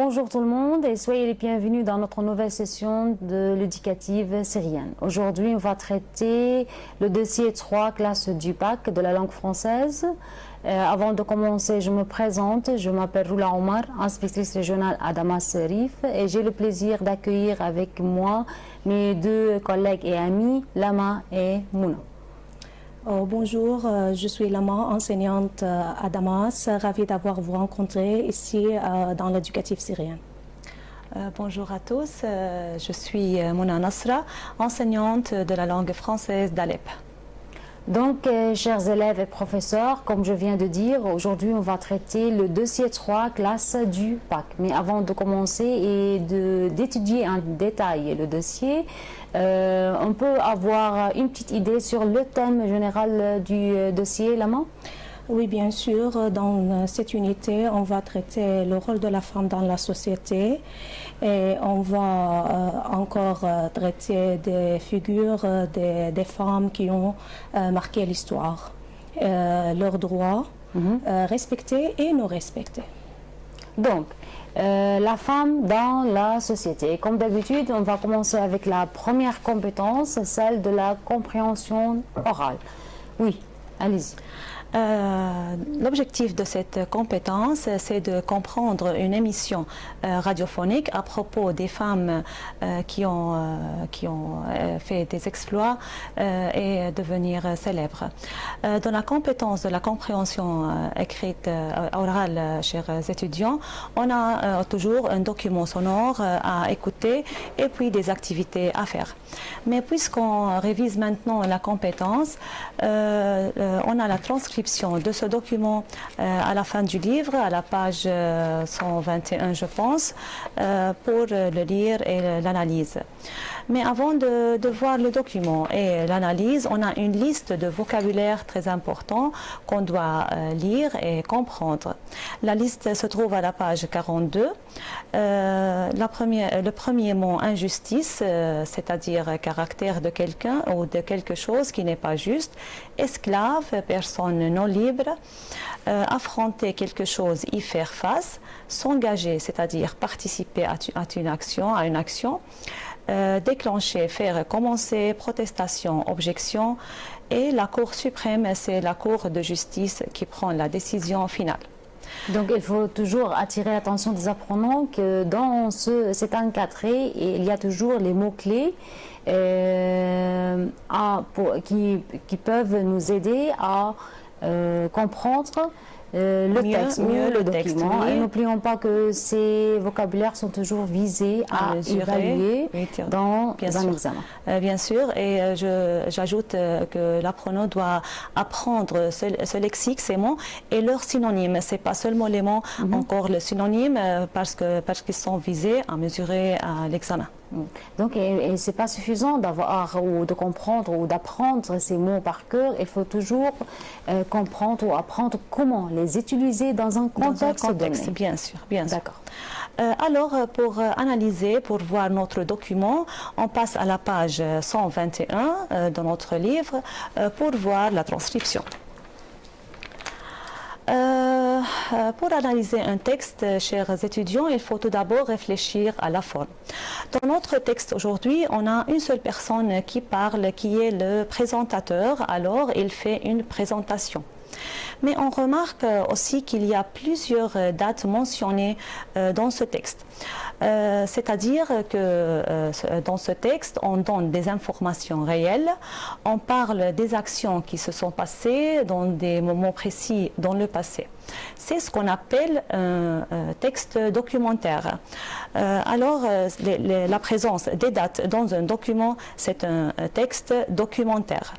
Bonjour tout le monde et soyez les bienvenus dans notre nouvelle session de l'éducative syrienne. Aujourd'hui, on va traiter le dossier 3, classe du bac de la langue française. Avant de commencer, je me présente. Je m'appelle Roula Omar, inspectrice régionale à Damas Rif et j'ai le plaisir d'accueillir avec moi mes deux collègues et amis, Lama et Mouna. Bonjour, je suis Lama, enseignante à Damas, ravie d'avoir vous rencontré ici dans l'éducatif syrien. Bonjour à tous, je suis Mouna Nasra, enseignante de la langue française d'Alep. Donc, chers élèves et professeurs, comme je viens de dire, aujourd'hui on va traiter le dossier 3, classe du bac. Mais avant de commencer et d'étudier en détail le dossier, on peut avoir une petite idée sur le thème général du dossier, Lama? Oui, bien sûr. Dans cette unité, on va traiter le rôle de la femme dans la société et on va encore traiter des figures des femmes qui ont marqué l'histoire, leurs droits, respectés et non respectés. Donc, la femme dans la société. Comme d'habitude, on va commencer avec la première compétence, celle de la compréhension orale. Oui, allez-y. L'objectif de cette compétence, c'est de comprendre une émission radiophonique à propos des femmes qui ont fait des exploits et devenir célèbres. Dans la compétence de la compréhension écrite orale, chers étudiants, on a toujours un document sonore à écouter et puis des activités à faire. Mais puisqu'on révise maintenant la compétence, on a la transcription de ce document à la fin du livre, à la page 121 je pense, pour le lire et l'analyse. Mais avant de voir le document et l'analyse, on a une liste de vocabulaire très important qu'on doit lire et comprendre. La liste se trouve à la page 42. Le premier mot injustice, c'est-à-dire caractère de quelqu'un ou de quelque chose qui n'est pas juste. Esclave, personne non libre. Affronter quelque chose, y faire face. S'engager, c'est-à-dire participer à une action. Déclencher, faire commencer, protestation, objection. Et la Cour suprême, c'est la Cour de justice qui prend la décision finale. Donc il faut toujours attirer l'attention des apprenants que dans cet encadré, il y a toujours les mots-clés qui peuvent nous aider à comprendre le document. Et n'oublions pas que ces vocabulaires sont toujours visés à évaluer dans un examen. Bien sûr, et j'ajoute que l'apprenant doit apprendre ce lexique, ces mots et leurs synonymes. Ce n'est pas seulement les mots, encore le synonyme, parce qu'ils sont visés à mesurer à l'examen. Donc, ce n'est pas suffisant d'avoir ou de comprendre ou d'apprendre ces mots par cœur. Il faut toujours comprendre ou apprendre comment les utiliser dans un contexte donné. Bien sûr, bien sûr. D'accord. Alors, pour analyser, pour voir notre document, on passe à la page 121 de notre livre pour voir la transcription. Pour analyser un texte, chers étudiants, il faut tout d'abord réfléchir à la forme. Dans notre texte aujourd'hui, on a une seule personne qui parle, qui est le présentateur, alors il fait une présentation. Mais on remarque aussi qu'il y a plusieurs dates mentionnées dans ce texte. C'est-à-dire que dans ce texte, on donne des informations réelles, on parle des actions qui se sont passées dans des moments précis dans le passé. C'est ce qu'on appelle un texte documentaire. Alors, la présence des dates dans un document, c'est un texte documentaire.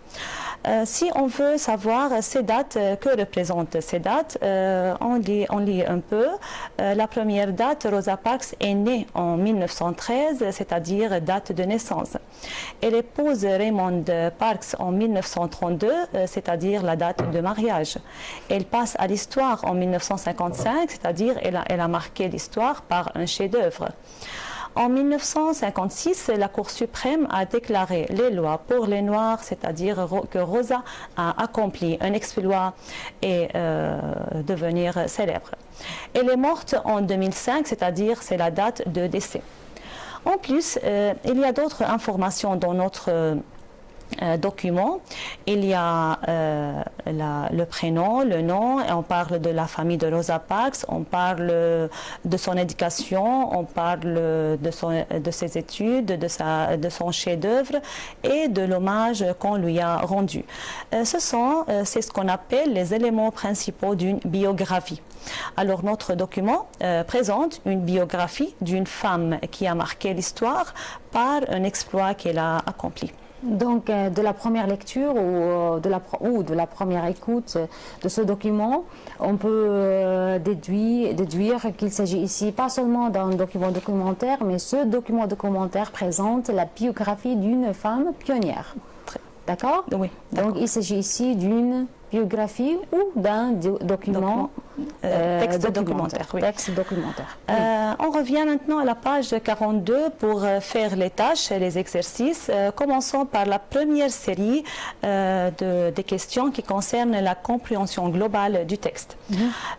Si on veut savoir ces dates, que représentent ces dates, on lit un peu. La première date, Rosa Parks est née en 1913, c'est-à-dire date de naissance. Elle épouse Raymond Parks en 1932, c'est-à-dire la date de mariage. Elle passe à l'histoire en 1955, c'est-à-dire elle a marqué l'histoire par un chef-d'œuvre. En 1956, la Cour suprême a déclaré les lois pour les Noirs, c'est-à-dire que Rosa a accompli un exploit et devenir célèbre. Elle est morte en 2005, c'est-à-dire c'est la date de décès. En plus, il y a d'autres informations dans notre document. Il y a le prénom, le nom, et on parle de la famille de Rosa Parks, on parle de son éducation, on parle de ses études, de son chef-d'œuvre et de l'hommage qu'on lui a rendu. C'est ce qu'on appelle les éléments principaux d'une biographie. Alors notre document présente une biographie d'une femme qui a marqué l'histoire par un exploit qu'elle a accompli. Donc, de la première lecture ou de la première écoute de ce document, on peut déduire qu'il s'agit ici pas seulement d'un document documentaire, mais ce document documentaire présente la biographie d'une femme pionnière. D'accord? Oui. Donc, il s'agit ici d'une biographie ou d'un document texte documentaire. Oui. Texte documentaire. On revient maintenant à la page 42 pour faire les tâches et les exercices. Commençons par la première série des questions qui concernent la compréhension globale du texte.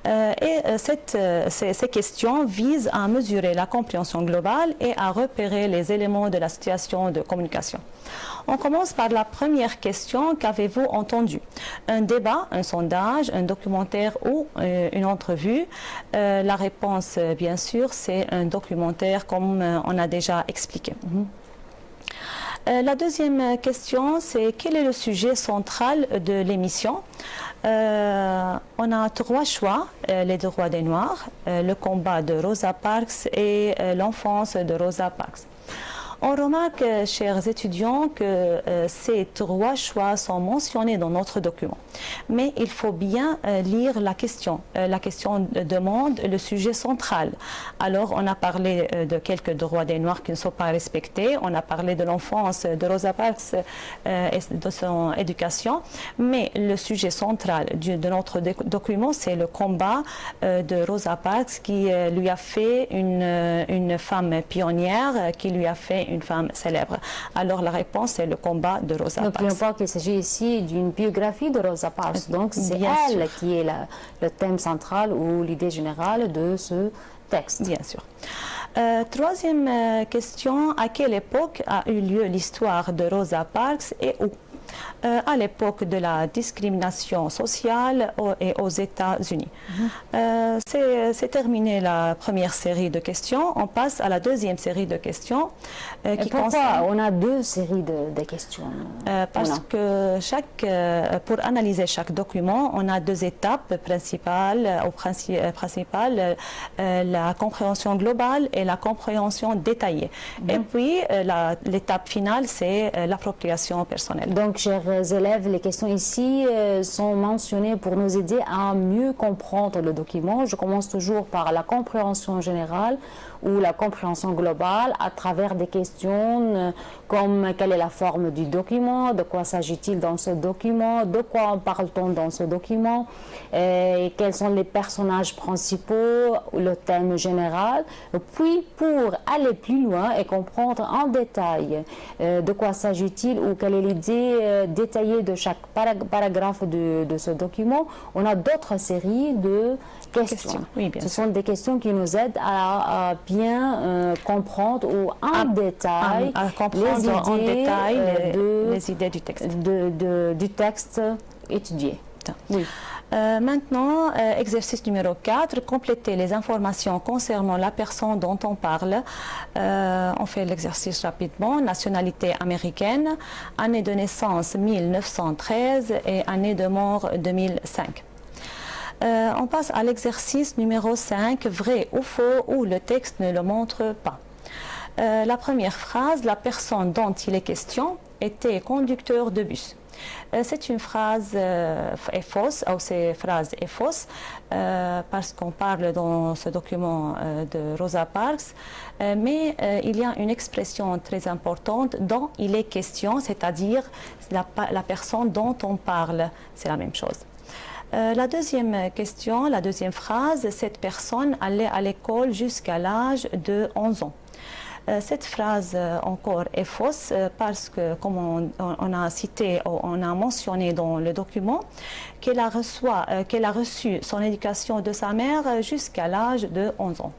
Ces questions visent à mesurer la compréhension globale et à repérer les éléments de la situation de communication. On commence par la première question. Qu'avez-vous entendu? Un débat, un sondage, un documentaire ou une entrevue? La réponse, bien sûr, c'est un documentaire comme on a déjà expliqué. La deuxième question, c'est quel est le sujet central de l'émission? On a trois choix, les droits des Noirs, le combat de Rosa Parks et l'enfance de Rosa Parks. On remarque, chers étudiants, que ces trois choix sont mentionnés dans notre document. Mais il faut bien lire la question. La question demande le sujet central. Alors, on a parlé de quelques droits des Noirs qui ne sont pas respectés. On a parlé de l'enfance de Rosa Parks et de son éducation. Mais le sujet central de notre document, c'est le combat de Rosa Parks qui lui a fait une femme pionnière, qui lui a fait une femme célèbre. Alors la réponse est le combat de Rosa Parks. N'oublions pas qu'il s'agit ici d'une biographie de Rosa Parks. Donc c'est elle qui est le thème central ou l'idée générale de ce texte. Bien sûr. Troisième question, à quelle époque a eu lieu l'histoire de Rosa Parks et où? À l'époque de la discrimination sociale et aux États-Unis. C'est terminé la première série de questions. On passe à la deuxième série de questions. Pourquoi on a deux séries de questions? Parce que pour analyser chaque document, on a deux étapes principales, la compréhension globale et la compréhension détaillée. Et puis, l'étape finale, c'est l'appropriation personnelle. Donc, chers élèves, les questions ici sont mentionnées pour nous aider à mieux comprendre le document. Je commence toujours par la compréhension générale ou la compréhension globale à travers des questions comme quelle est la forme du document, de quoi s'agit-il dans ce document, de quoi parle-t-on dans ce document, et quels sont les personnages principaux, le thème général. Puis pour aller plus loin et comprendre en détail de quoi s'agit-il ou quelle est l'idée détaillée de chaque paragraphe de ce document, on a d'autres séries de questions. Oui, bien Ce sont des questions qui nous aident à bien comprendre ou en détail à comprendre en détail les idées du texte. Du texte étudié. Oui. Maintenant, exercice numéro 4, compléter les informations concernant la personne dont on parle. On fait l'exercice rapidement. Nationalité américaine, année de naissance 1913 et année de mort 2005. On passe à l'exercice numéro 5, vrai ou faux, où le texte ne le montre pas. La première phrase, la personne dont il est question était conducteur de bus. C'est une phrase est fausse, ou cette phrase est fausse, parce qu'on parle dans ce document de Rosa Parks, mais il y a une expression très importante dont il est question, c'est-à-dire la personne dont on parle, c'est la même chose. La deuxième question, la deuxième phrase, cette personne allait à l'école jusqu'à l'âge de 11 ans. Cette phrase encore est fausse parce que, comme on a cité, on a mentionné dans le document, qu'elle a reçu son éducation de sa mère jusqu'à l'âge de 11 ans.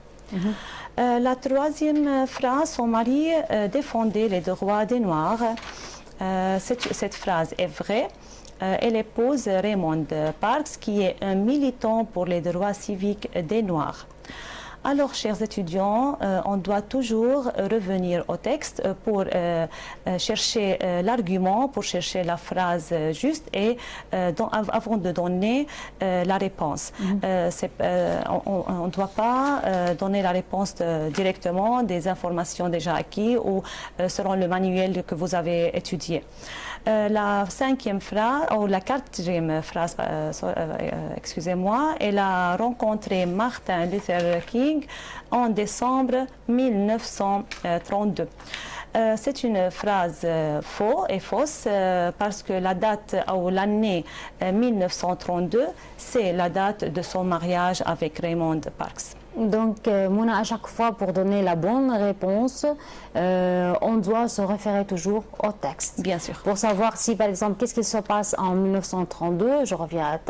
La troisième phrase, son mari défendait les droits des Noirs. Cette phrase est vraie. Elle épouse Raymond Parks, qui est un militant pour les droits civiques des Noirs. Alors, chers étudiants, on doit toujours revenir au texte pour chercher l'argument, pour chercher la phrase juste et avant de donner la réponse. On ne doit pas donner la réponse directement des informations déjà acquises ou selon le manuel que vous avez étudié. La cinquième phrase, ou la quatrième phrase, excusez-moi, elle a rencontré Martin Luther King en décembre 1932. C'est une phrase fausse parce que la date ou l'année 1932, c'est la date de son mariage avec Raymond Parks. Donc, Mouna, à chaque fois, pour donner la bonne réponse, on doit se référer toujours au texte. Bien sûr. Pour savoir si, par exemple, qu'est-ce qui se passe en 1932, je reviens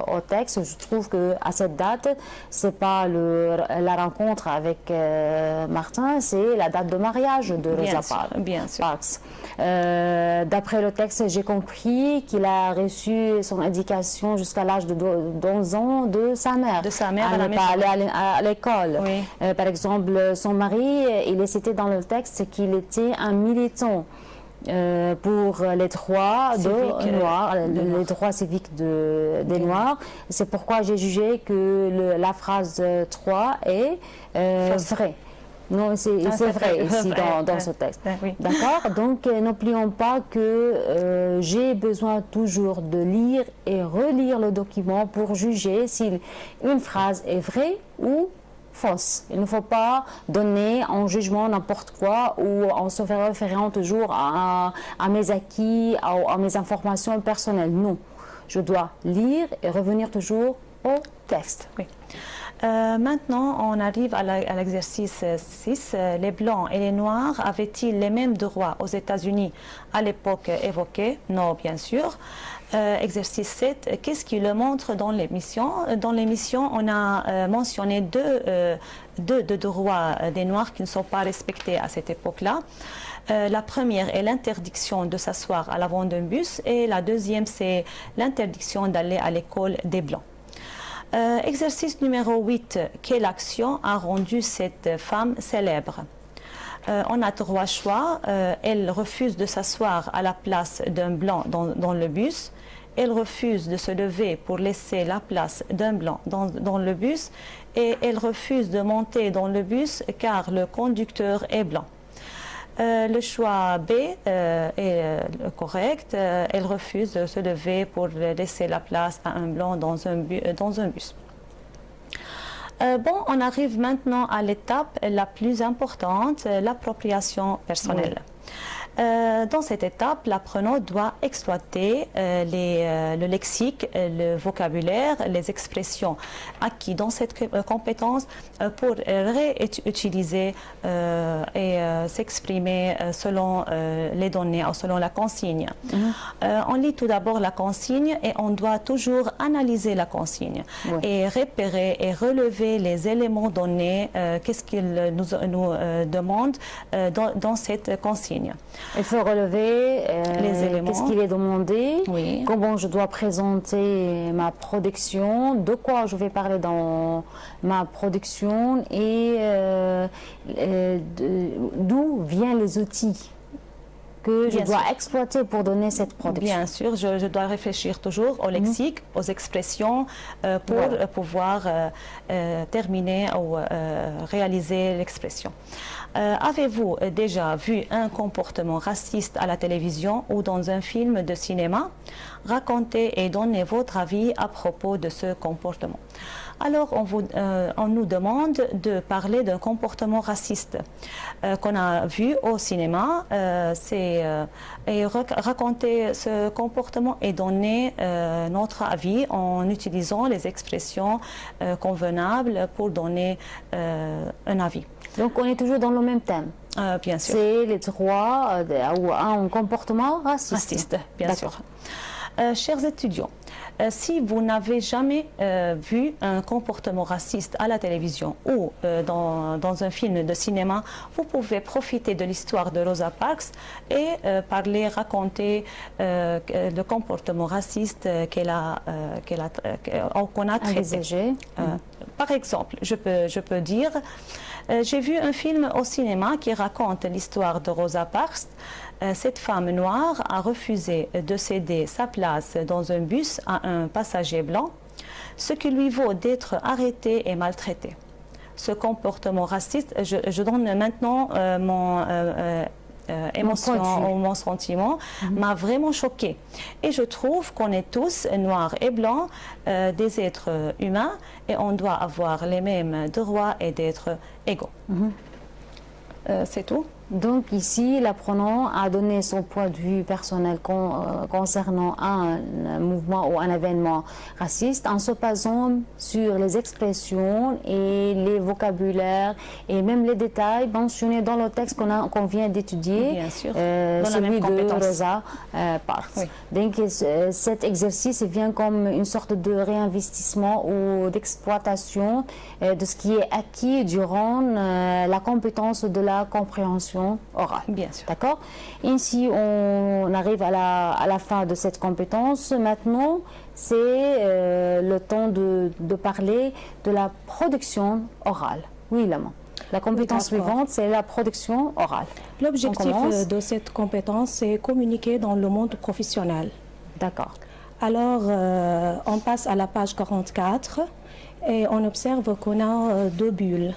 au texte, je trouve qu'à cette date, c'est pas la rencontre avec Martin, c'est la date de mariage de Rosa Parks. D'après le texte, j'ai compris qu'il a reçu son éducation jusqu'à l'âge de 11 ans de sa mère. De sa mère à la maison. À l'école. Oui. Par exemple, son mari, il est cité dans le texte qu'il était un militant pour les droits Noirs, les droits civiques des Noirs. C'est pourquoi j'ai jugé que la phrase 3 est vraie. Non, c'est vrai ici dans ce texte. Oui. D'accord. Donc, n'oublions pas que j'ai besoin toujours de lire et relire le document pour juger si une phrase est vraie ou fausse. Il ne faut pas donner en jugement n'importe quoi ou en se référant toujours à mes acquis, à mes informations personnelles. Non. Je dois lire et revenir toujours au texte. Oui. Maintenant, on arrive à l'exercice 6. Les Blancs et les Noirs avaient-ils les mêmes droits aux États-Unis à l'époque évoquée? Non, bien sûr. Exercice 7. Qu'est-ce qui le montre dans l'émission? Dans l'émission, on a mentionné deux droits des Noirs qui ne sont pas respectés à cette époque-là. La première est l'interdiction de s'asseoir à l'avant d'un bus et la deuxième, c'est l'interdiction d'aller à l'école des Blancs. Exercice numéro 8. Quelle action a rendu cette femme célèbre? On a trois choix. Elle refuse de s'asseoir à la place d'un blanc dans le bus. Elle refuse de se lever pour laisser la place d'un blanc dans le bus. Et elle refuse de monter dans le bus car le conducteur est blanc. Le choix B est correct. Elle refuse de se lever pour laisser la place à un blanc dans un bus. On arrive maintenant à l'étape la plus importante, l'appropriation personnelle. Oui. Dans cette étape, l'apprenant doit exploiter le lexique, le vocabulaire, les expressions acquises dans cette compétence pour réutiliser et s'exprimer selon les données ou selon la consigne. On lit tout d'abord la consigne et on doit toujours analyser la consigne et repérer et relever les éléments donnés, qu'est-ce qu'il nous demande dans cette consigne. Il faut relever les éléments. Qu'est-ce qu'il est demandé, comment je dois présenter ma production, de quoi je vais parler dans ma production et d'où viennent les outils que je dois exploiter pour donner cette production. Bien sûr, je dois réfléchir toujours au lexique, aux expressions pour pouvoir terminer ou réaliser l'expression. Avez-vous déjà vu un comportement raciste à la télévision ou dans un film de cinéma? raconter et donner votre avis à propos de ce comportement. Alors, on nous demande de parler d'un comportement raciste qu'on a vu au cinéma, et raconter ce comportement et donner notre avis en utilisant les expressions convenables pour donner un avis. Donc on est toujours dans le même thème. Bien sûr. C'est les droits ou un comportement raciste. Raciste, bien sûr. Chers étudiants, si vous n'avez jamais vu un comportement raciste à la télévision ou dans un film de cinéma, vous pouvez profiter de l'histoire de Rosa Parks et raconter le comportement raciste qu'on a traité. Par exemple, je peux dire, j'ai vu un film au cinéma qui raconte l'histoire de Rosa Parks. Cette femme noire a refusé de céder sa place dans un bus à un passager blanc, ce qui lui vaut d'être arrêtée et maltraitée. Ce comportement raciste, je donne maintenant mon émotion ou mon sentiment, m'a vraiment choquée. Et je trouve qu'on est tous, noirs et blancs, des êtres humains et on doit avoir les mêmes droits et d'être égaux. C'est tout. Donc ici, l'apprenant a donné son point de vue personnel concernant un mouvement ou un événement raciste en se basant sur les expressions et les vocabulaires et même les détails mentionnés dans le texte qu'on vient d'étudier, celui de Rosa Parks. Oui. Donc cet exercice vient comme une sorte de réinvestissement ou d'exploitation de ce qui est acquis durant la compétence de la compréhension orale. Bien sûr. D'accord. Ainsi, on arrive à la fin de cette compétence. Maintenant, c'est le temps de parler de la production orale. Oui, Lama. La compétence suivante, c'est la production orale. L'objectif de cette compétence, c'est communiquer dans le monde professionnel. D'accord. Alors, on passe à la page 44 et on observe qu'on a deux bulles.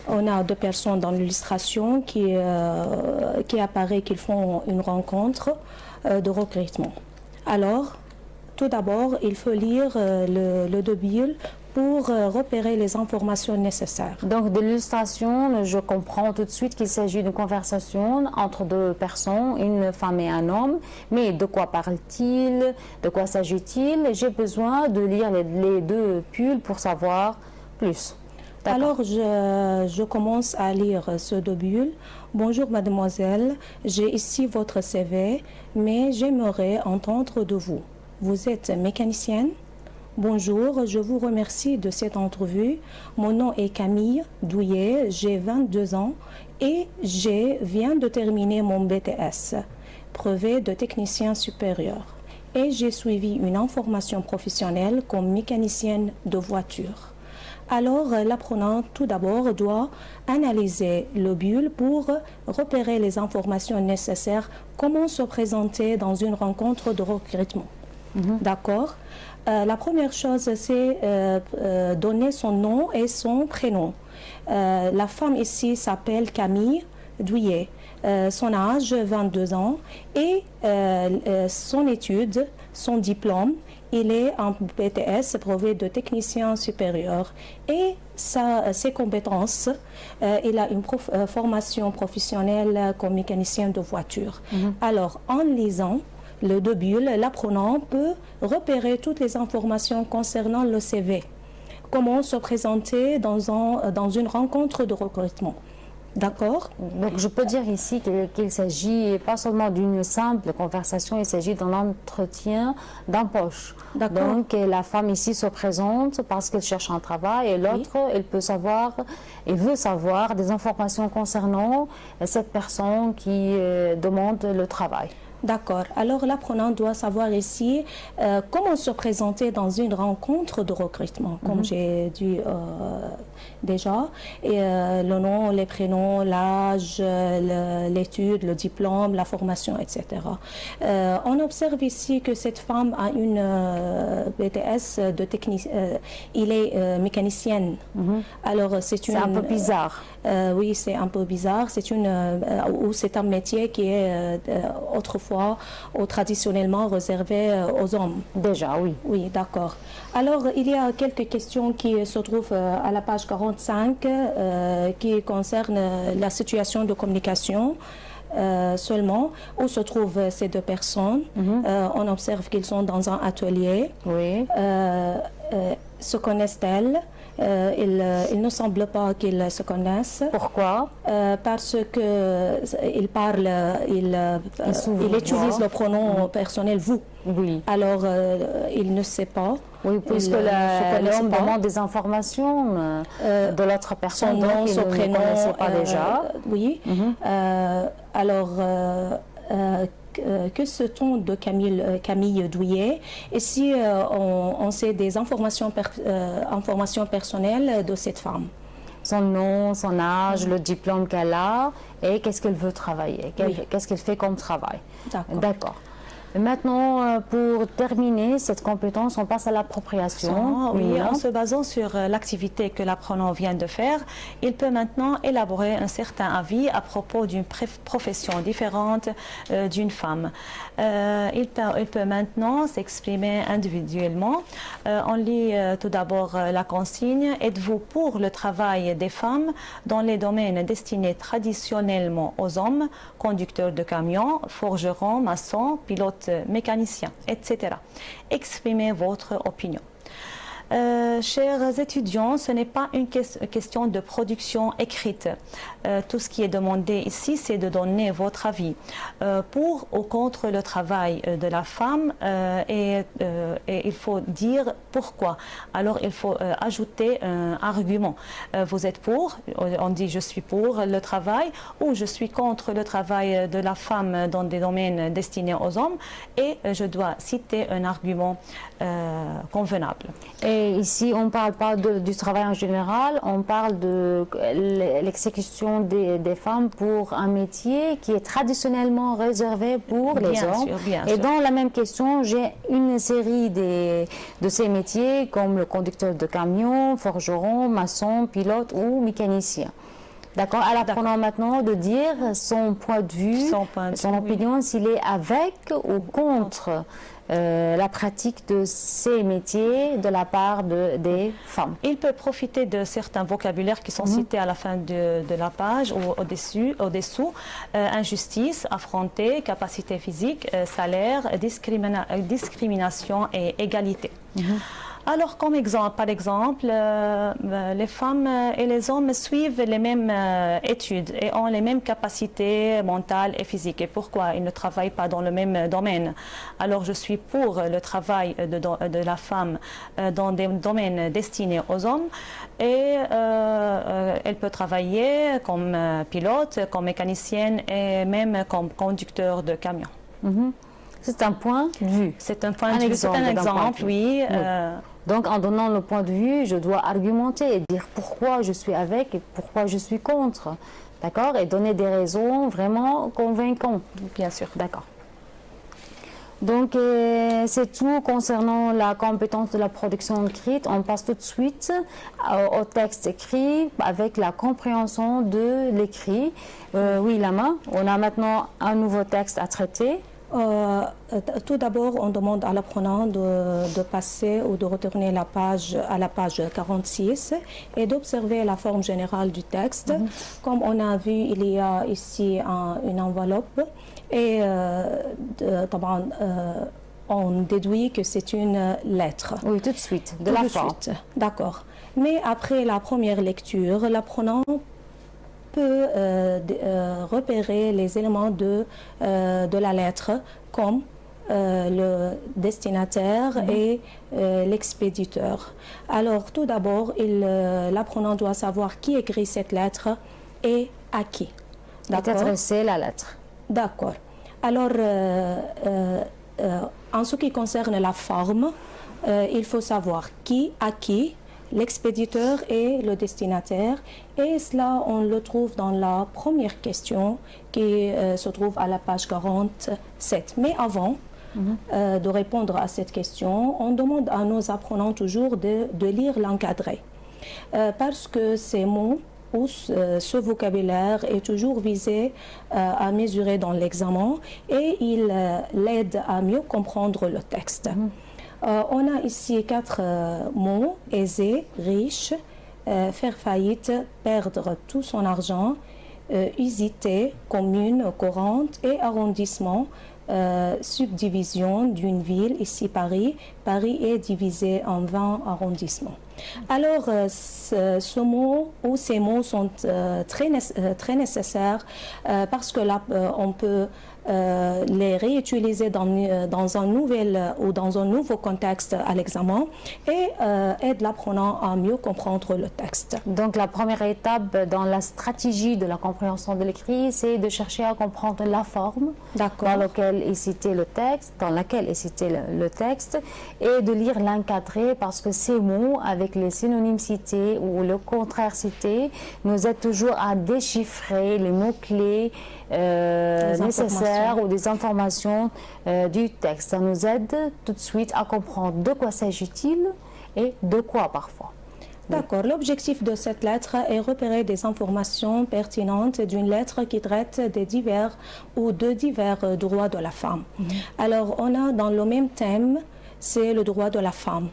On a deux personnes dans l'illustration qui apparaît qu'ils font une rencontre de recrutement. Alors, tout d'abord, il faut lire le deux bulles pour repérer les informations nécessaires. Donc, de l'illustration, je comprends tout de suite qu'il s'agit d'une conversation entre deux personnes, une femme et un homme. Mais de quoi parle-t-il? De quoi s'agit-il? J'ai besoin de lire les deux bulles pour savoir plus. Alors, je commence à lire ce deux bulles. Bonjour mademoiselle, j'ai ici votre CV, mais j'aimerais entendre de vous. Vous êtes mécanicienne? Bonjour, je vous remercie de cette entrevue. Mon nom est Camille Douillet, j'ai 22 ans et je viens de terminer mon BTS, brevet de technicien supérieur. Et j'ai suivi une formation professionnelle comme mécanicienne de voiture. Alors, l'apprenant, tout d'abord, doit analyser le bulle pour repérer les informations nécessaires, comment se présenter dans une rencontre de recrutement. D'accord. La première chose, c'est donner son nom et son prénom. La femme ici s'appelle Camille Douillet. Son âge, 22 ans, et son étude, son diplôme, il est en BTS, brevet de technicien supérieur, et ses compétences, il a une formation professionnelle comme mécanicien de voiture. Alors, en lisant le deux bulles, l'apprenant peut repérer toutes les informations concernant le CV. Comment se présenter dans une rencontre de recrutement. D'accord. Donc je peux dire ici qu'il s'agit pas seulement d'une simple conversation, il s'agit d'un entretien d'embauche. Donc la femme ici se présente parce qu'elle cherche un travail et l'autre, elle veut savoir des informations concernant cette personne qui demande le travail. D'accord. Alors l'apprenant doit savoir ici comment se présenter dans une rencontre de recrutement, comme j'ai dit déjà. Et, le nom, les prénoms, l'âge, l'étude, le diplôme, la formation, etc. On observe ici que cette femme a une BTS de technicien. Il est mécanicienne. Alors c'est un peu bizarre. Oui, c'est un peu bizarre. C'est un métier qui est autrefois autrefois ou traditionnellement réservé aux hommes. Déjà, oui. Oui, d'accord. Alors, il y a quelques questions qui se trouvent à la page 45 qui concernent la situation de communication. Seulement, où se trouvent ces deux personnes. On observe qu'ils sont dans un atelier. Oui. Se connaissent-elles? Il ne semble pas qu'ils se connaissent. Pourquoi? Parce qu'il parle, il utilise le pronom personnel vous. Oui. Alors, il ne sait pas. Oui, puisque l'homme demande des informations de l'autre personne, son nom, donc il son prénom, ne connaissait pas déjà. Oui. Alors, que sait-on de Camille Douillet? Et si on sait des informations personnelles de cette femme? Son nom, son âge, le diplôme qu'elle a et qu'est-ce qu'elle veut travailler, qu'est-ce qu'elle fait comme travail. D'accord. Maintenant, pour terminer cette compétence, on passe à l'appropriation. Oui, en se basant sur l'activité que l'apprenant vient de faire, il peut maintenant élaborer un certain avis à propos d'une profession différente d'une femme. Il peut maintenant s'exprimer individuellement. On lit tout d'abord la consigne. Êtes-vous pour le travail des femmes dans les domaines destinés traditionnellement aux hommes, conducteurs de camions, forgerons, maçons, pilotes mécaniciens, etc. Exprimez votre opinion. Chers étudiants, ce n'est pas une question de production écrite. Tout ce qui est demandé ici, c'est de donner votre avis pour ou contre le travail de la femme et il faut dire pourquoi. Alors, il faut ajouter un argument. Vous êtes pour, on dit je suis pour le travail ou je suis contre le travail de la femme dans des domaines destinés aux hommes et je dois citer un argument convenable. Et ici, on ne parle pas du travail en général, on parle de l'exécution des femmes pour un métier qui est traditionnellement réservé pour les hommes. Et dans la même question, j'ai une série de ces métiers comme le conducteur de camion, forgeron, maçon, pilote ou mécanicien. D'accord. À l'apprenant maintenant de dire son point de vue, son opinion, s'il est avec ou contre la pratique de ces métiers de la part des femmes. Il peut profiter de certains vocabulaires qui sont cités à la fin de la page ou au-dessous. Injustice, affronter, capacité physique, salaire, discrimination et égalité. Alors, comme exemple, par exemple, les femmes et les hommes suivent les mêmes études et ont les mêmes capacités mentales et physiques. Et pourquoi ils ne travaillent pas dans le même domaine? Alors, je suis pour le travail de la femme dans des domaines destinés aux hommes. Et elle peut travailler comme pilote, comme mécanicienne et même comme conducteur de camion. C'est un point de vue. C'est un point de vue, c'est un exemple, oui. Donc, en donnant le point de vue, je dois argumenter et dire pourquoi je suis avec et pourquoi je suis contre. D'accord? Et donner des raisons vraiment convaincantes. Bien sûr. D'accord. Donc, c'est tout concernant la compétence de la production écrite. On passe tout de suite au texte écrit avec la compréhension de l'écrit. Oui, Lama, on a maintenant un nouveau texte à traiter. Tout d'abord, on demande à l'apprenant de passer ou de retourner à la page 46 et d'observer la forme générale du texte. Comme on a vu, il y a ici une enveloppe et on déduit que c'est une lettre. Oui, tout de suite, de la forme. D'accord. Mais après la première lecture, l'apprenant peut repérer les éléments de la lettre comme le destinataire et l'expéditeur. Alors tout d'abord, l'apprenant doit savoir qui écrit cette lettre et à qui. D'accord. Adresser la lettre. D'accord. Alors, en ce qui concerne la forme, il faut savoir qui, à qui, l'expéditeur et le destinataire. Et cela, on le trouve dans la première question qui se trouve à la page 47. Mais avant de répondre à cette question, on demande à nos apprenants toujours de lire l'encadré. Parce que ces mots où ce vocabulaire est toujours visé à mesurer dans l'examen et il l'aide à mieux comprendre le texte. On a ici 4 mots: aisé, riche, faire faillite, perdre tout son argent, usité, commune, courante et arrondissement. Subdivision d'une ville, ici Paris. Paris est divisé en 20 arrondissements. Alors, ce mot ou ces mots sont très nécessaires parce que là, on peut les réutiliser dans un nouveau contexte à l'examen et aide l'apprenant à mieux comprendre le texte. Donc la première étape dans la stratégie de la compréhension de l'écrit, c'est de chercher à comprendre la forme dans laquelle est cité le texte, et de lire l'encadré, parce que ces mots avec les synonymes cités ou le contraire cité nous aident toujours à déchiffrer les mots-clés nécessaires ou des informations du texte. Ça nous aide tout de suite à comprendre de quoi s'agit-il et de quoi parfois. D'accord. L'objectif de cette lettre est repérer des informations pertinentes d'une lettre qui traite de divers droits de la femme. Alors, on a dans le même thème, c'est le droit de la femme.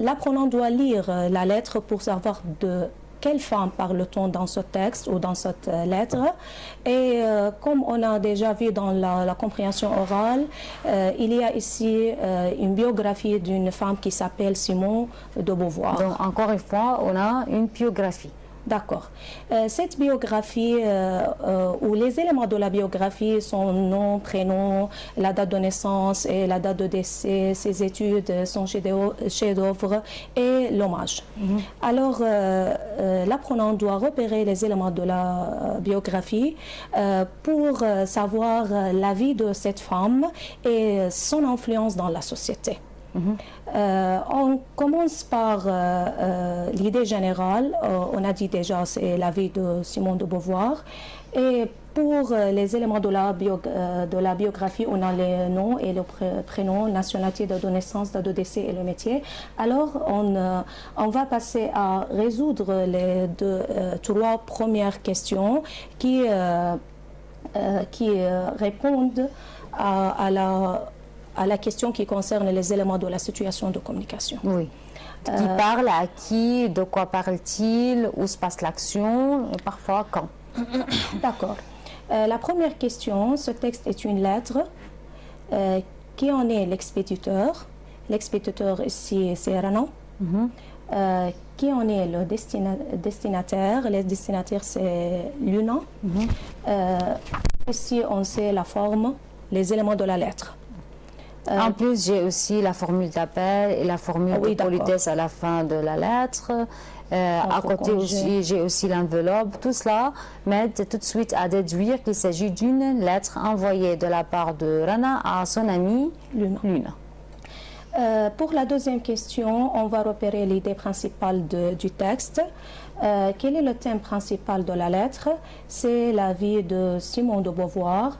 L'apprenant doit lire la lettre pour savoir de quelle femme parle-t-on dans ce texte ou dans cette lettre. Et comme on a déjà vu dans la compréhension orale, il y a ici une biographie d'une femme qui s'appelle Simone de Beauvoir. Donc, encore une fois, on a une biographie. D'accord. Cette biographie, où les éléments de la biographie sont nom, prénom, la date de naissance et la date de décès, ses études, son chef-d'œuvre et l'hommage. Alors, l'apprenant doit repérer les éléments de la biographie pour savoir la vie de cette femme et son influence dans la société. On commence par l'idée générale. On a dit déjà, c'est la vie de Simone de Beauvoir. Et pour les éléments de la biographie, on a les noms et le prénom, nationalité, date de naissance, date de décès et le métier. Alors, on va passer à résoudre les 3 premières questions qui répondent à la question qui concerne les éléments de la situation de communication. Oui. Qui parle à qui, de quoi parle-t-il, où se passe l'action, et parfois quand. D'accord. La première question, ce texte est une lettre. Qui en est l'expéditeur? L'expéditeur ici, c'est Renan. Qui en est le destinataire? Le destinataire, c'est Luna. Ici, on sait la forme, les éléments de la lettre. En plus, j'ai aussi la formule d'appel et la formule de politesse à la fin de la lettre. À côté aussi, j'ai aussi l'enveloppe. Tout cela m'aide tout de suite à déduire qu'il s'agit d'une lettre envoyée de la part de Rana à son amie Luna. Pour la deuxième question, on va repérer l'idée principale du texte. Quel est le thème principal de la lettre? C'est la vie de Simone de Beauvoir.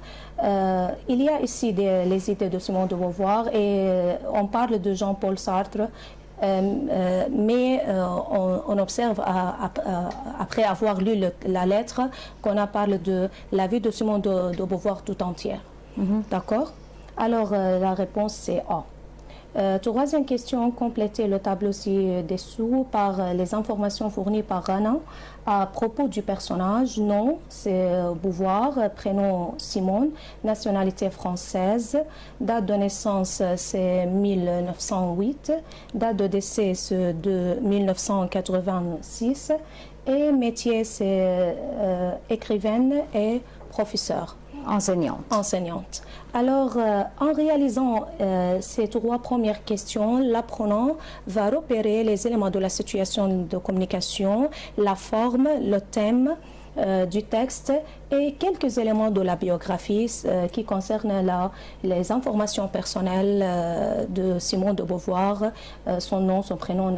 Il y a ici les idées de Simone de Beauvoir et on parle de Jean-Paul Sartre, mais on observe après avoir lu la lettre qu'on a parlé de la vie de Simone de Beauvoir tout entière. D'accord? Alors la réponse c'est A. Troisième question, complétez le tableau ci-dessous par les informations fournies par Rana à propos du personnage. Nom, c'est Beauvoir, prénom Simone, nationalité française, date de naissance c'est 1908, date de décès c'est de 1986 et métier c'est écrivaine et professeur. Enseignante. Alors, en réalisant ces 3 premières questions, l'apprenant va repérer les éléments de la situation de communication, la forme, le thème du texte et quelques éléments de la biographie qui concernent les informations personnelles de Simone de Beauvoir, son nom, son prénom,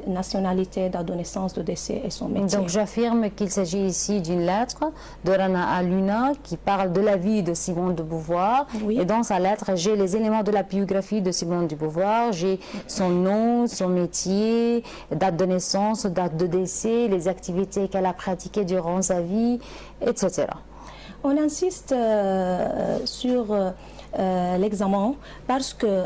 nationalité, date de naissance, de décès et son métier. Donc j'affirme qu'il s'agit ici d'une lettre de Rana à Luna qui parle de la vie de Simone de Beauvoir. Oui. Et dans sa lettre, j'ai les éléments de la biographie de Simone de Beauvoir, j'ai son nom, son métier, date de naissance, date de décès, les activités qu'elle a pratiquées durant sa vie, etc. On insiste sur l'examen parce que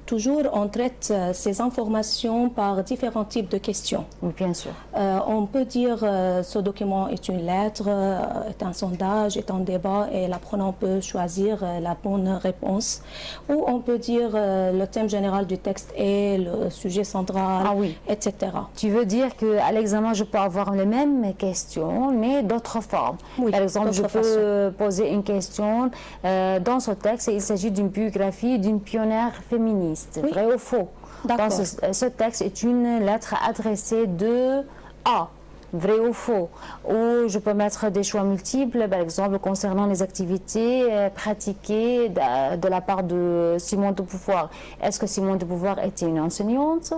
toujours on traite ces informations par différents types de questions. Oui, bien sûr. On peut dire ce document est une lettre, est un sondage, est un débat et l'apprenant peut choisir la bonne réponse. Ou on peut dire le thème général du texte est le sujet central, Ah oui. etc. Tu veux dire qu'à l'examen, je peux avoir les mêmes questions, mais d'autres formes. Oui, Par exemple, je d'autres peux poser une question dans ce texte. Il s'agit d'une biographie d'une pionnière féministe, Oui. vrai ou faux? D'accord. Ce texte est une lettre adressée de A, vrai ou faux? Ou je peux mettre des choix multiples, par exemple concernant les activités pratiquées de la part de Simone de Beauvoir. Est-ce que Simone de Beauvoir était une enseignante,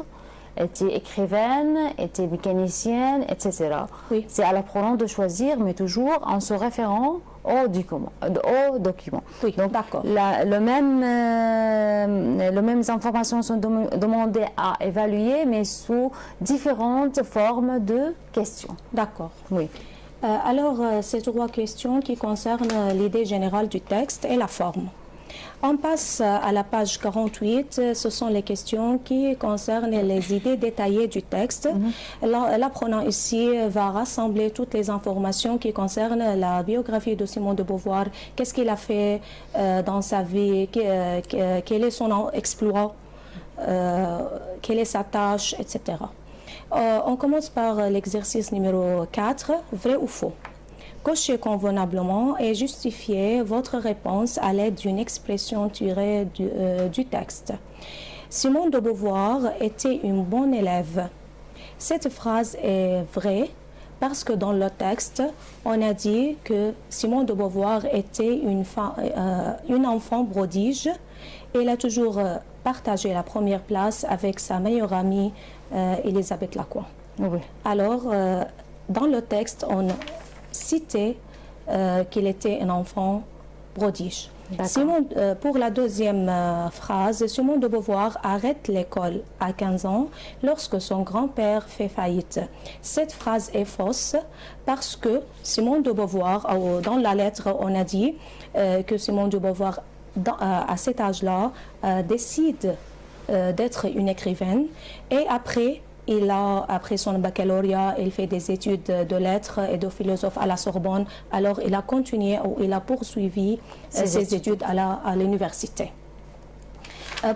était écrivaine, était mécanicienne, etc. Oui. C'est à l'apprenant de choisir, mais toujours en se référant au document. Oui, Donc, d'accord. les mêmes informations sont demandées à évaluer, mais sous différentes formes de questions. D'accord. Oui. Alors, ces trois questions qui concernent l'idée générale du texte et la forme. On passe à la page 48. Ce sont les questions qui concernent les idées détaillées du texte. L'apprenant ici va rassembler toutes les informations qui concernent la biographie de Simone de Beauvoir. Qu'est-ce qu'il a fait dans sa vie, quel est son exploit, quelle est sa tâche, etc. On commence par l'exercice numéro 4, vrai ou faux. Cochez convenablement et justifiez votre réponse à l'aide d'une expression tirée du texte. Simone de Beauvoir était une bonne élève. Cette phrase est vraie parce que dans le texte, on a dit que Simone de Beauvoir était une enfant prodige et elle a toujours partagé la première place avec sa meilleure amie Elisabeth Lacoin. Oui. Alors, dans le texte, on citait qu'il était un enfant prodige. Pour la deuxième phrase, Simone de Beauvoir arrête l'école à 15 ans lorsque son grand-père fait faillite. Cette phrase est fausse parce que Simone de Beauvoir, dans la lettre, on a dit que Simone de Beauvoir, à cet âge-là, décide d'être une écrivaine et après son baccalauréat, il fait des études de lettres et de philosophe à la Sorbonne. Alors, il a continué ou il a poursuivi ses études à l'université.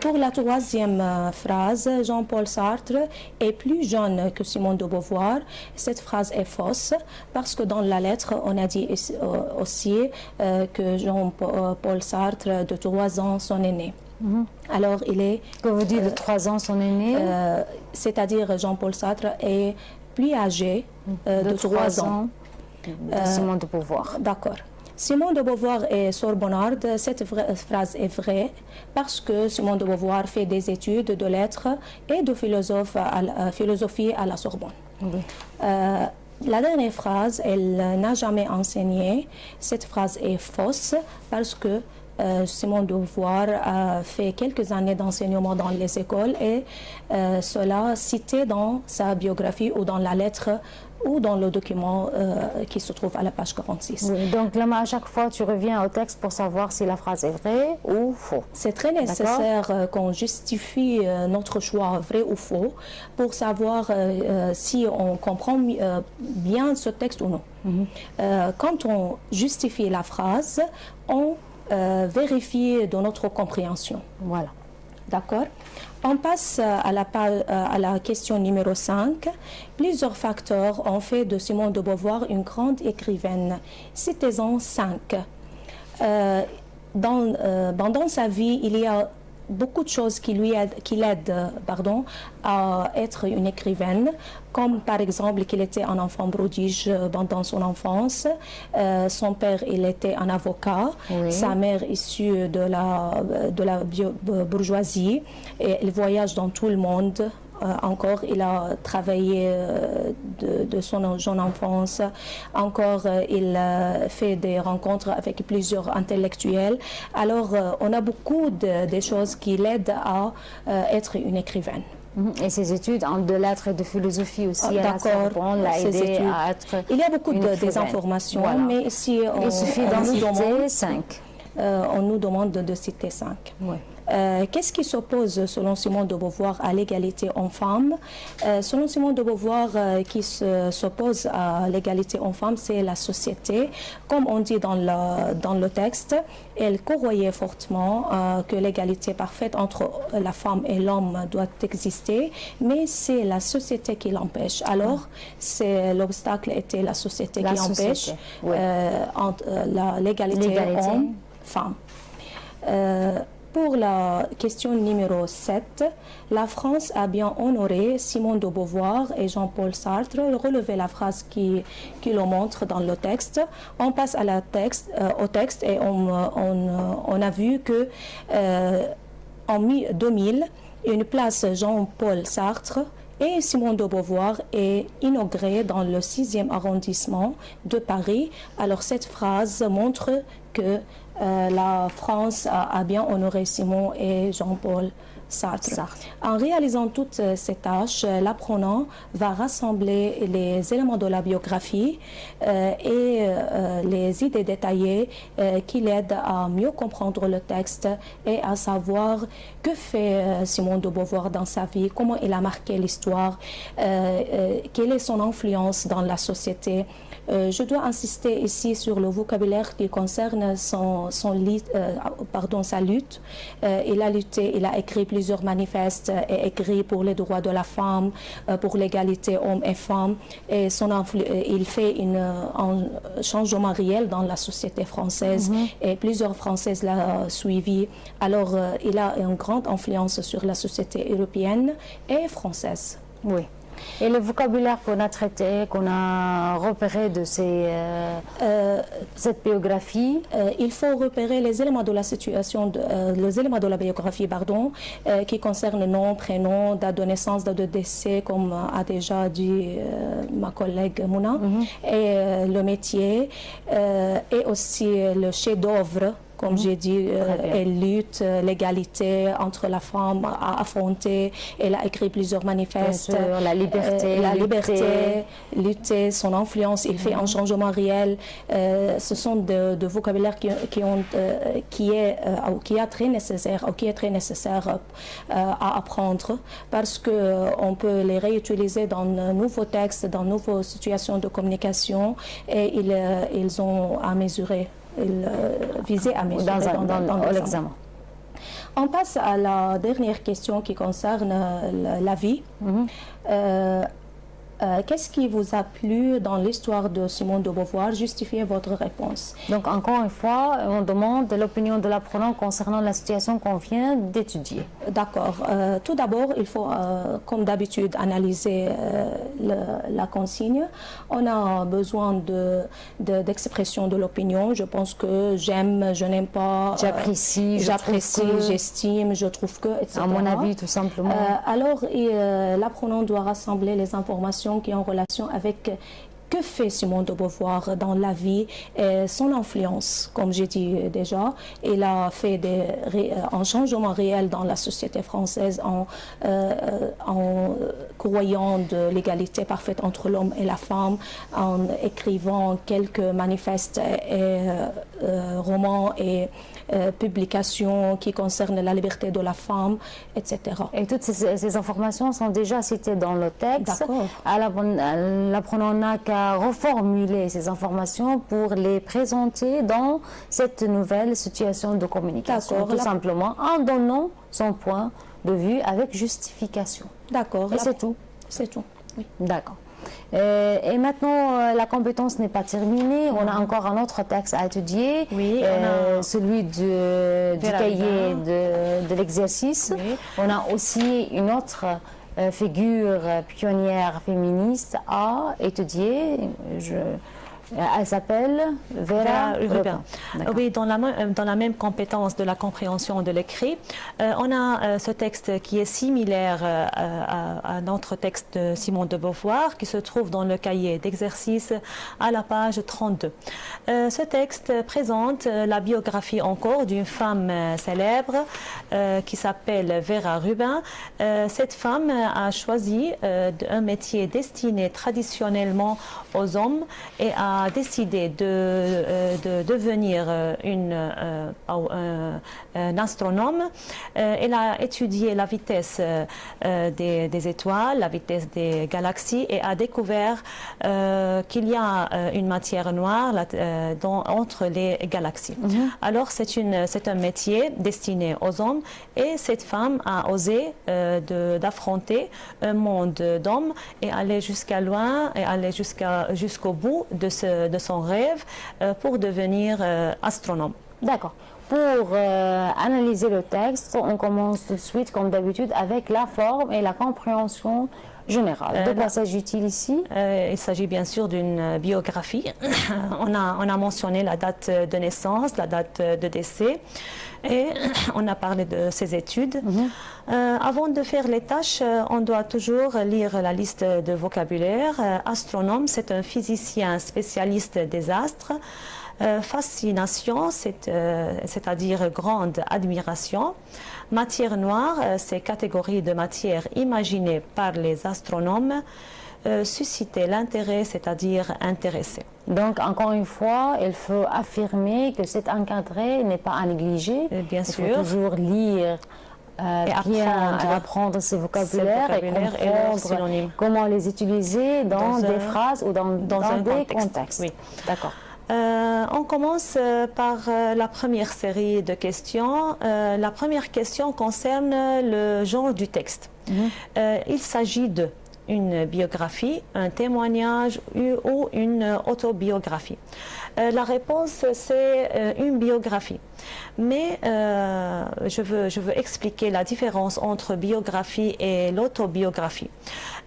Pour la troisième phrase, Jean-Paul Sartre est plus jeune que Simone de Beauvoir. Cette phrase est fausse parce que dans la lettre, on a dit aussi que Jean-Paul Sartre, de 3 ans, son aîné. Alors, il est... Que vous dites de 3 ans son aîné c'est-à-dire Jean-Paul Sartre est plus âgé de 3 ans. De Simone de Beauvoir. D'accord. Simone de Beauvoir est sorbonnarde. Cette phrase est vraie parce que Simone de Beauvoir fait des études de lettres et de philosophie à la Sorbonne. Oui. La dernière phrase, elle n'a jamais enseigné. Cette phrase est fausse parce que Simone de Beauvoir a fait quelques années d'enseignement dans les écoles et cela cité dans sa biographie ou dans la lettre ou dans le document qui se trouve à la page 46. Oui, donc là, à chaque fois, tu reviens au texte pour savoir si la phrase est vraie ou faux. C'est très nécessaire qu'on justifie notre choix vrai ou faux pour savoir si on comprend bien ce texte ou non. Quand on justifie la phrase, on vérifie de notre compréhension. Voilà. D'accord. On passe à la question numéro 5. Plusieurs facteurs ont fait de Simone de Beauvoir une grande écrivaine. Citez-en 5. Pendant sa vie, il y a beaucoup de choses qui l'aident à être une écrivaine, comme par exemple qu'il était un enfant prodige pendant son enfance. Son père, il était un avocat, Oui. sa mère issue de la bourgeoisie, et il voyage dans tout le monde. Encore, il a travaillé de son jeune enfance. Encore, il fait des rencontres avec plusieurs intellectuels. Alors, on a beaucoup de choses qui l'aident à être une écrivaine. Et ses études de lettres et de philosophie aussi à la Sorbonne l'a aidé à être. Il y a beaucoup une des écrivaine. informations, Voilà. mais ici, Il suffit d'en citer 5. on nous demande de citer 5. Oui. Qu'est-ce qui s'oppose, selon Simone de Beauvoir, à l'égalité homme-femme? Selon Simone de Beauvoir, qui s'oppose à l'égalité homme-femme, c'est la société. Comme on dit dans le texte, elle croyait fortement que l'égalité parfaite entre la femme et l'homme doit exister, mais c'est la société qui l'empêche. Alors, l'obstacle était la société qui empêche l'égalité homme-femme. Pour la question numéro 7, la France a bien honoré Simone de Beauvoir et Jean-Paul Sartre. Relevez la phrase qui le montre dans le texte. On passe au texte et on a vu que en 2000, une place Jean-Paul Sartre et Simone de Beauvoir est inaugurée dans le 6e arrondissement de Paris. Alors cette phrase montre que la France a bien honoré Simone et Jean-Paul Sartre. En réalisant toutes ces tâches, l'apprenant va rassembler les éléments de la biographie et les idées détaillées qui l'aident à mieux comprendre le texte et à savoir que fait Simone de Beauvoir dans sa vie, comment il a marqué l'histoire, quelle est son influence dans la société. Je dois insister ici sur le vocabulaire qui concerne sa lutte. Il a lutté, il a écrit plusieurs manifestes et écrit pour les droits de la femme, pour l'égalité hommes et femmes. Et il fait un changement réel dans la société française et plusieurs Françaises l'ont suivi. Alors, il a une grande influence sur la société européenne et française. Oui. Et le vocabulaire qu'on a traité, qu'on a repéré de cette biographie? Il faut repérer les éléments de la situation, les éléments de la biographie, qui concernent nom, prénom, date de naissance, date de décès, comme a déjà dit ma collègue Mouna, et le métier, et aussi le chef-d'œuvre. Comme j'ai dit, elle lutte l'égalité entre la femme à affronter. Elle a écrit plusieurs manifestes. Bien sûr, la liberté, lutter, son influence. Il fait un changement réel. Ce sont de vocabulaires qui est très nécessaire à apprendre parce qu'on peut les réutiliser dans de nouveaux textes, dans de nouvelles situations de communication et ils ont à mesurer. Il visait à mesurer dans l'examen. On passe à la dernière question qui concerne la vie. Qu'est-ce qui vous a plu dans l'histoire de Simone de Beauvoir? Justifiez votre réponse. Donc, encore une fois, on demande l'opinion de l'apprenant concernant la situation qu'on vient d'étudier. D'accord. Tout d'abord, il faut, comme d'habitude, analyser la consigne. On a besoin d'expression de l'opinion. Je pense que j'aime, je n'aime pas. J'apprécie, j'estime, je trouve que, etc. À mon avis, tout simplement. Alors, l'apprenant doit rassembler les informations qui ont relation avec que fait Simone de Beauvoir dans la vie et son influence, comme j'ai dit déjà. Il a fait un changement réel dans la société française en croyant de l'égalité parfaite entre l'homme et la femme, en écrivant quelques manifestes et romans et publications qui concernent la liberté de la femme, etc. Et toutes ces informations sont déjà citées dans le texte. D'accord. L'apprenant n'a qu'à reformuler ces informations pour les présenter dans cette nouvelle situation de communication, tout simplement en donnant son point de vue avec justification. D'accord. Et c'est tout. C'est tout. Oui. D'accord. Et maintenant, la compétence n'est pas terminée. On a encore un autre texte à étudier, Oui, celui du cahier de l'exercice. Oui. On a aussi une autre figure pionnière féministe à étudier. Elle s'appelle Vera Rubin. Oui, dans la même compétence de la compréhension de l'écrit, on a ce texte qui est similaire à notre texte de Simone de Beauvoir, qui se trouve dans le cahier d'exercice à la page 32. Ce texte présente la biographie encore d'une femme célèbre qui s'appelle Vera Rubin. Cette femme a choisi un métier destiné traditionnellement aux hommes et a décidé de devenir un astronome. Elle a étudié la vitesse des étoiles, la vitesse des galaxies et a découvert qu'il y a une matière noire entre les galaxies. Alors c'est un métier destiné aux hommes et cette femme a osé d'affronter un monde d'hommes et aller jusqu'à loin et aller jusqu'au bout de son rêve pour devenir astronome. D'accord. Pour analyser le texte, on commence tout de suite, comme d'habitude, avec la forme et la compréhension générale. De quoi s'agit-il ici? Il s'agit bien sûr d'une biographie. On a mentionné la date de naissance, la date de décès et on a parlé de ses études. Avant de faire les tâches, on doit toujours lire la liste de vocabulaire. Astronome, c'est un physicien spécialiste des astres. Fascination, c'est-à-dire grande admiration. Matière noire, c'est catégorie de matière imaginée par les astronomes. Susciter l'intérêt, c'est-à-dire intéresser. Donc, encore une fois, il faut affirmer que cet encadré n'est pas à négliger. Bien sûr. Il faut toujours lire apprendre ces vocabulaires et comprendre comment les utiliser dans des phrases ou dans des contextes. Oui. D'accord. On commence par la première série de questions. La première question concerne le genre du texte. Il s'agit de une biographie, un témoignage ou une autobiographie. La réponse, c'est une biographie. Mais je veux expliquer la différence entre biographie et l'autobiographie.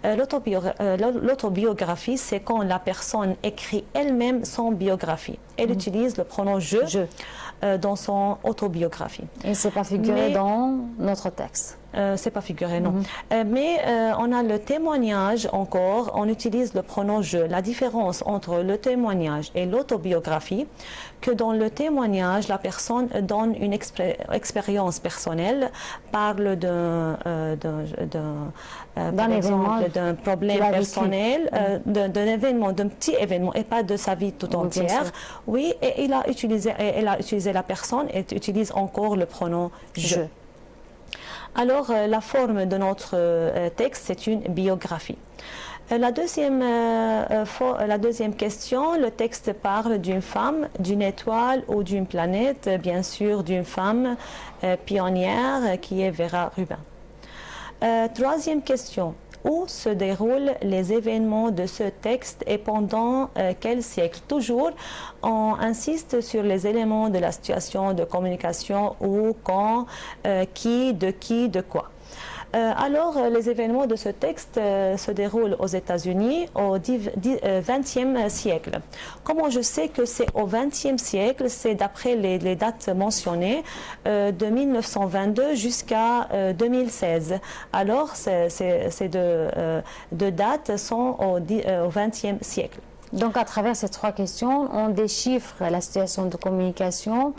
L'autobiographie, c'est quand la personne écrit elle-même son biographie. Elle utilise le pronom « je ». Dans son autobiographie. Et ce n'est pas figuré dans notre texte. C'est pas figuré, non. Mais on a le témoignage encore, on utilise le pronom « je ». La différence entre le témoignage et l'autobiographie, que dans le témoignage, la personne donne une expérience personnelle, parle d'un problème personnel, d'un événement, d'un petit événement et pas de sa vie tout entière. Oui, et elle a utilisé la personne et utilise encore le pronom « je ». Alors, la forme de notre texte, c'est une biographie. La deuxième question, le texte parle d'une femme, d'une étoile ou d'une planète, bien sûr d'une femme pionnière qui est Vera Rubin. Troisième question, où se déroulent les événements de ce texte et pendant quel siècle? Toujours, on insiste sur les éléments de la situation de communication, où, quand, qui, de quoi. Alors, les événements de ce texte se déroulent aux États-Unis au XXe siècle. Comment je sais que c'est au XXe siècle? C'est d'après les dates mentionnées, de 1922 jusqu'à 2016. Alors, ces deux dates sont au XXe siècle. Donc, à travers ces trois questions, on déchiffre la situation de communication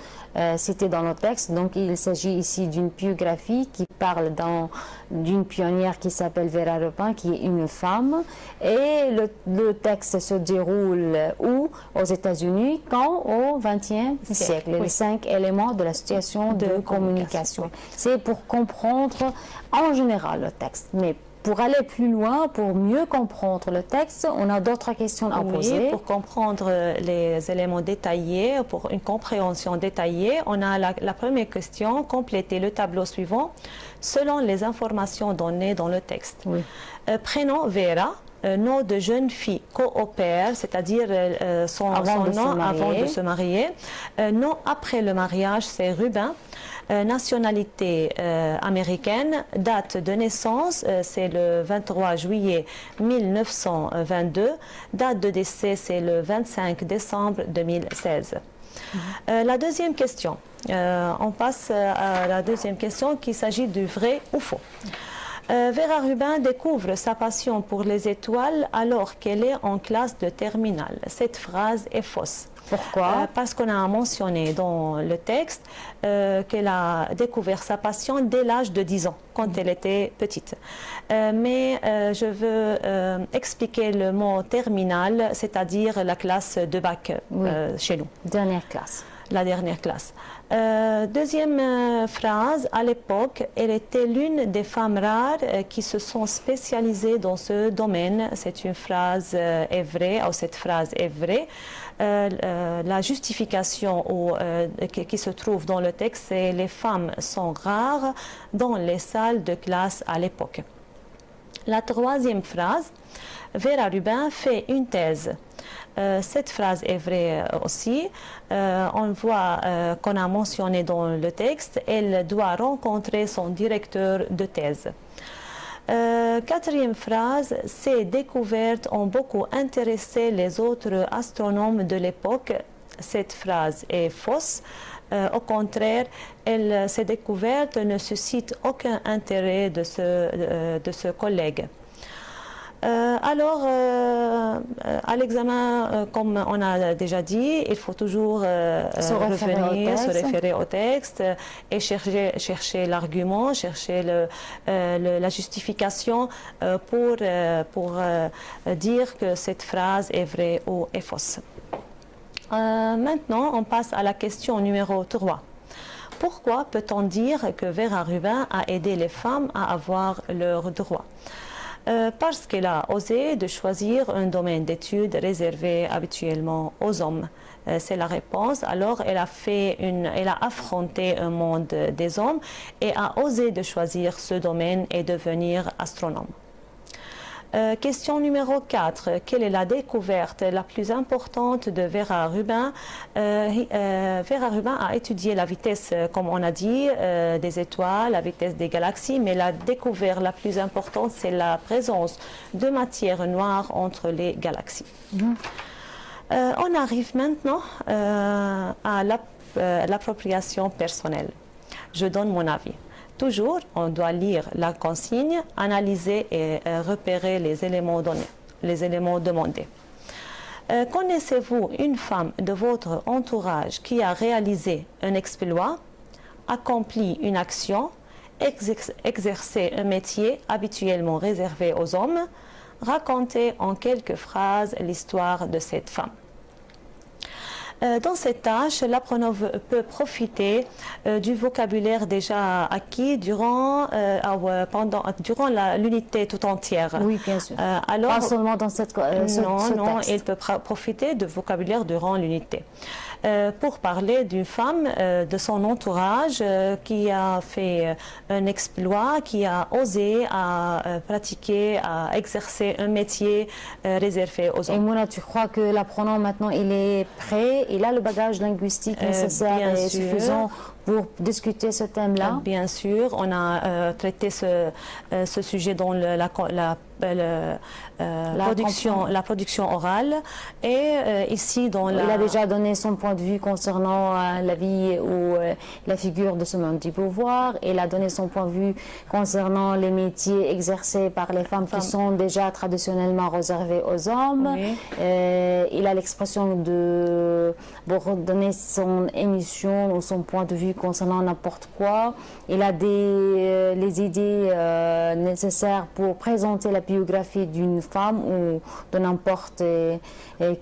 citée dans le texte. Donc, il s'agit ici d'une biographie qui parle d'une pionnière qui s'appelle Vera Rubin, qui est une femme. Et le texte se déroule où? Aux États-Unis, quand? Au XXe siècle. Les 5 éléments de la situation de communication. Oui. C'est pour comprendre en général le texte. Mais pour aller plus loin, pour mieux comprendre le texte, on a d'autres questions à poser. Pour comprendre les éléments détaillés, pour une compréhension détaillée, on a la première question, compléter le tableau suivant selon les informations données dans le texte. Prénom Vera, nom de jeune fille coopère, c'est-à-dire son nom avant de se marier. Nom après le mariage, c'est Rubin. Nationalité américaine, date de naissance, c'est le 23 juillet 1922. Date de décès, c'est le 25 décembre 2016. La deuxième question. On passe à la deuxième question qui s'agit du vrai ou faux. Vera Rubin découvre sa passion pour les étoiles alors qu'elle est en classe de terminale. Cette phrase est fausse. Pourquoi? Parce qu'on a mentionné dans le texte qu'elle a découvert sa passion dès l'âge de 10 ans, quand elle était petite. Mais je veux expliquer le mot terminal, c'est-à-dire la classe de bac chez nous. Dernière classe. La dernière classe. Deuxième phrase, à l'époque, elle était l'une des femmes rares qui se sont spécialisées dans ce domaine. C'est une phrase est vraie, ou cette phrase est vraie. La justification qui se trouve dans le texte, c'est les femmes sont rares dans les salles de classe à l'époque. La troisième phrase, Vera Rubin fait une thèse. Cette phrase est vraie aussi. On voit qu'on a mentionné dans le texte, elle doit rencontrer son directeur de thèse. Quatrième phrase, ces découvertes ont beaucoup intéressé les autres astronomes de l'époque. Cette phrase est fausse. Au contraire, ces découvertes ne suscitent aucun intérêt de ce collègue. Alors, à l'examen, comme on a déjà dit, il faut toujours revenir, se référer au texte et chercher l'argument, chercher la justification pour dire que cette phrase est vraie ou est fausse. Maintenant, on passe à la question numéro 3. Pourquoi peut-on dire que Vera Rubin a aidé les femmes à avoir leurs droits? Parce qu'elle a osé de choisir un domaine d'études réservé habituellement aux hommes. C'est la réponse. Alors, elle a affronté un monde des hommes et a osé de choisir ce domaine et devenir astronome. Question numéro 4. Quelle est la découverte la plus importante de Vera Rubin? Vera Rubin a étudié la vitesse, comme on a dit, des étoiles, la vitesse des galaxies, mais la découverte la plus importante, c'est la présence de matière noire entre les galaxies. On arrive maintenant à l'appropriation personnelle. Je donne mon avis. Toujours, on doit lire la consigne, analyser et repérer les éléments donnés, les éléments demandés. Connaissez-vous une femme de votre entourage qui a réalisé un exploit, accompli une action, exercé un métier habituellement réservé aux hommes? Racontez en quelques phrases l'histoire de cette femme. Dans cette tâche, l'apprenant peut profiter du vocabulaire déjà acquis durant l'unité tout entière. Oui, bien sûr. Alors, pas seulement dans ce texte. Non, il peut profiter du vocabulaire durant l'unité. Pour parler d'une femme de son entourage qui a fait un exploit, qui a osé à pratiquer, à exercer un métier réservé aux hommes. Et Mouna, tu crois que l'apprenant maintenant, il est prêt, il a le bagage linguistique nécessaire et suffisant pour discuter ce thème-là? Bien sûr, on a traité ce sujet dans la production orale et ici dans Il a déjà donné son point de vue concernant la vie ou la figure de Simone de Beauvoir. Il a donné son point de vue concernant les métiers exercés par les femmes qui sont déjà traditionnellement réservés aux hommes. Oui. Il a l'expression pour donner son émission ou son point de vue concernant n'importe quoi. Il a les idées nécessaires pour présenter la biographie d'une femme ou de n'importe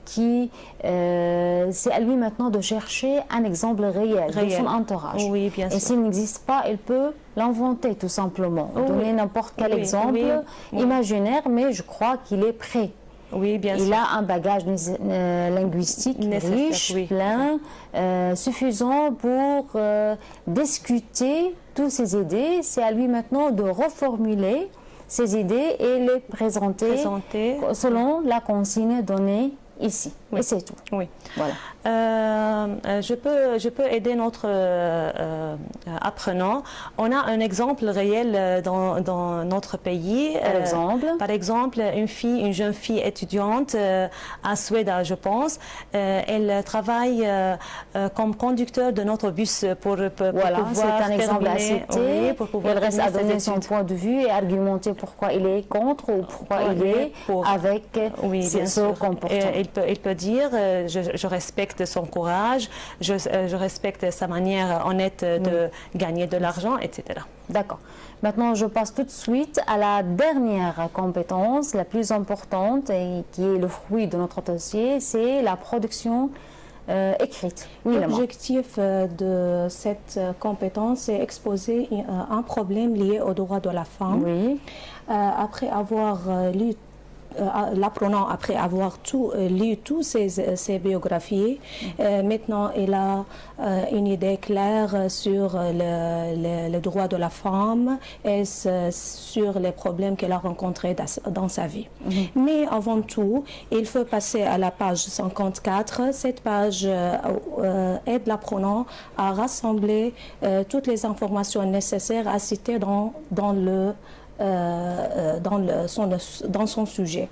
qui. C'est à lui maintenant de chercher un exemple réel de son entourage. Oui, bien sûr. Et s'il n'existe pas, il peut l'inventer tout simplement. Donner n'importe quel exemple imaginaire, mais je crois qu'il est prêt. Oui, bien sûr. Il a un bagage linguistique riche, plein, suffisant pour discuter toutes ces idées. C'est à lui maintenant de reformuler ses idées et les présenter selon la consigne donnée ici. Oui. Et c'est tout. Oui. Voilà. Je peux aider notre apprenant. On a un exemple réel dans notre pays. Par exemple, une jeune fille étudiante à Suède, je pense. Elle travaille comme conducteur de notre bus pour voilà, pouvoir c'est un exemple à citer. pour pouvoir elle reste à donner son point de vue et argumenter pourquoi il est contre ou pourquoi il est avec ce comportement. Il peut dire je respecte son courage, je respecte sa manière honnête de gagner de l'argent, etc. D'accord. Maintenant, je passe tout de suite à la dernière compétence, la plus importante et qui est le fruit de notre dossier, c'est la production écrite. Oui, l'objectif de cette compétence est exposer un problème lié aux droits de la femme. Oui. Après avoir lu l'apprenant, après avoir lu toutes ses biographies, maintenant il a une idée claire sur le droit de la femme et sur les problèmes qu'elle a rencontrés dans sa vie. Mais avant tout, il faut passer à la page 54. Cette page aide l'apprenant à rassembler toutes les informations nécessaires à citer dans son sujet.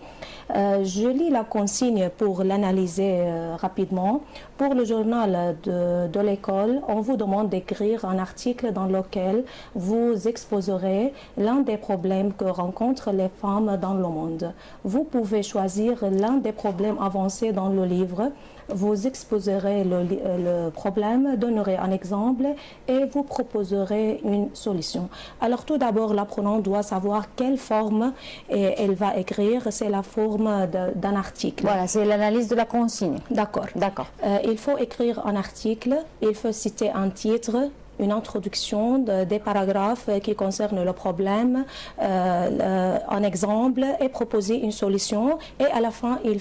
Je lis la consigne pour l'analyser rapidement. Pour le journal de l'école, on vous demande d'écrire un article dans lequel vous exposerez l'un des problèmes que rencontrent les femmes dans le monde. Vous pouvez choisir l'un des problèmes avancés dans le livre. Vous exposerez le problème, donnerez un exemple et vous proposerez une solution. Alors tout d'abord, l'apprenant doit savoir quelle forme elle va écrire. C'est la forme d'un article. Voilà, c'est l'analyse de la consigne. D'accord. D'accord. Il faut écrire un article, il faut citer un titre, une introduction, des paragraphes qui concernent le problème, un exemple et proposer une solution. Et à la fin, il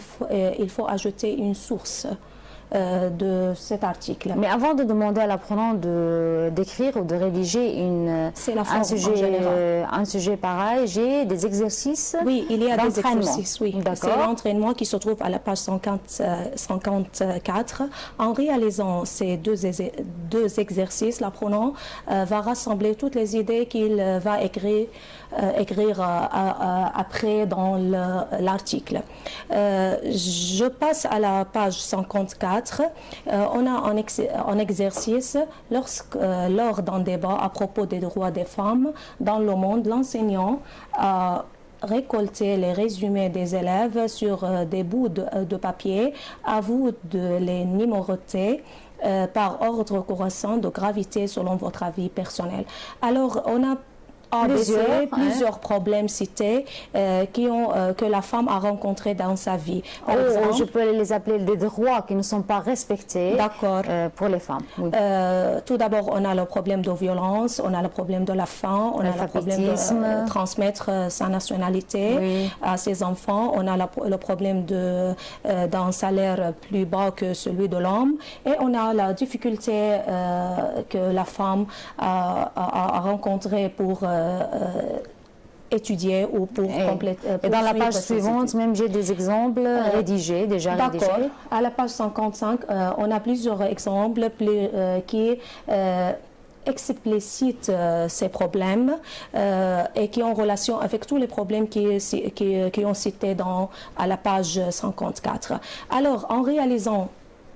faut ajouter une source de cet article. Mais avant de demander à l'apprenant d'écrire ou de rédiger un sujet pareil, j'ai des exercices. Oui, il y a des exercices. Oui. C'est D'accord. l'entraînement qui se trouve à la page 54. En réalisant ces deux exercices, l'apprenant va rassembler toutes les idées qu'il va écrire après dans l'article. Je passe à la page 54. On a un exercice lors d'un débat à propos des droits des femmes dans le monde. L'enseignant a récolté les résumés des élèves sur des bouts de papier. À vous de les numéroter par ordre croissant de gravité selon votre avis personnel. Alors, on a plusieurs problèmes cités que la femme a rencontrés dans sa vie. Par exemple, je peux les appeler des droits qui ne sont pas respectés pour les femmes. Oui. Tout d'abord, on a le problème de violence, on a le problème de la faim, on a le problème de transmettre sa nationalité à ses enfants, on a le problème d'un salaire plus bas que celui de l'homme et on a la difficulté que la femme a rencontrée pour étudier ou pour compléter. Et dans la page suivante, même j'ai des exemples rédigés, déjà rédigés. D'accord. À la page 55, on a plusieurs exemples qui explicitent ces problèmes et qui ont relation avec tous les problèmes qui ont cités à la page 54. Alors, en réalisant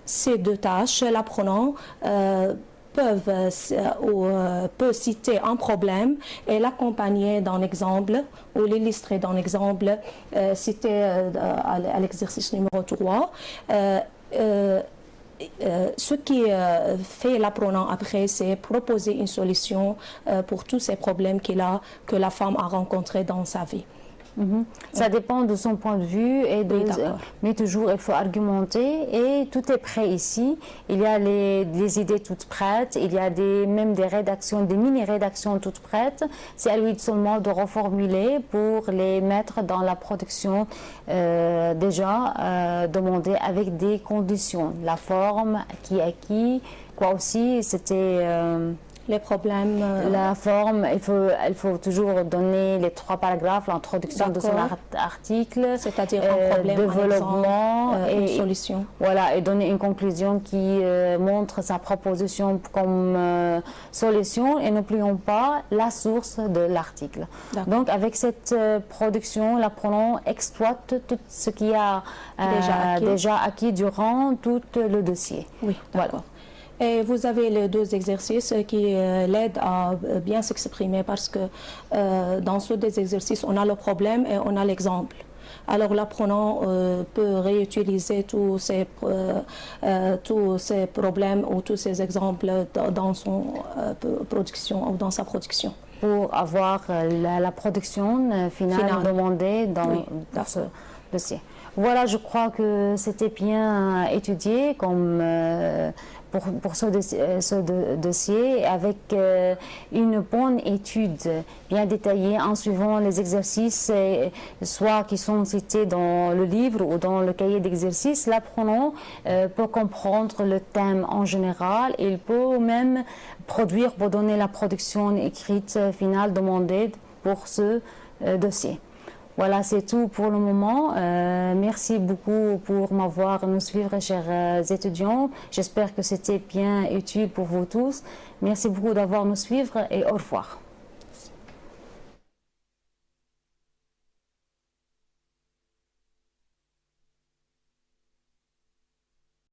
ces deux tâches, l'apprenant peut citer un problème et l'accompagner d'un exemple ou l'illustrer d'un exemple cité à l'exercice numéro 3. Ce qui fait l'apprenant après, c'est proposer une solution pour tous ces problèmes que la femme a rencontrés dans sa vie. Ça dépend de son point de vue, mais toujours il faut argumenter et tout est prêt ici. Il y a les idées toutes prêtes, il y a même des rédactions, des mini-rédactions toutes prêtes. C'est à lui seulement de reformuler pour les mettre dans la production déjà demandée avec des conditions. La forme, qui, quoi aussi, c'était... les problèmes. La forme, il faut toujours donner les 3 paragraphes, l'introduction de son article, c'est-à-dire un problème, développement un exemple, une solution. Voilà, et donner une conclusion qui montre sa proposition comme solution, et n'oublions pas la source de l'article. Donc avec cette production, l'apprenant exploite tout ce qui a déjà acquis durant tout le dossier. Oui, d'accord. Et vous avez les 2 exercices qui l'aident à bien s'exprimer, parce que dans ces 2 exercices, on a le problème et on a l'exemple. Alors l'apprenant peut réutiliser tous ces problèmes ou tous ces exemples dans son production ou dans sa production. Pour avoir la production finale demandée dans ce dossier. Voilà, je crois que c'était bien étudié comme pour ce dossier, avec une bonne étude bien détaillée en suivant les exercices, soit qui sont cités dans le livre ou dans le cahier d'exercice. L'apprenant peut comprendre le thème en général, et il peut même produire pour donner la production écrite finale demandée pour ce dossier. Voilà, c'est tout pour le moment. Merci beaucoup pour m'avoir nous suivre, chers étudiants. J'espère que c'était bien utile pour vous tous. Merci beaucoup d'avoir nous suivre et au revoir.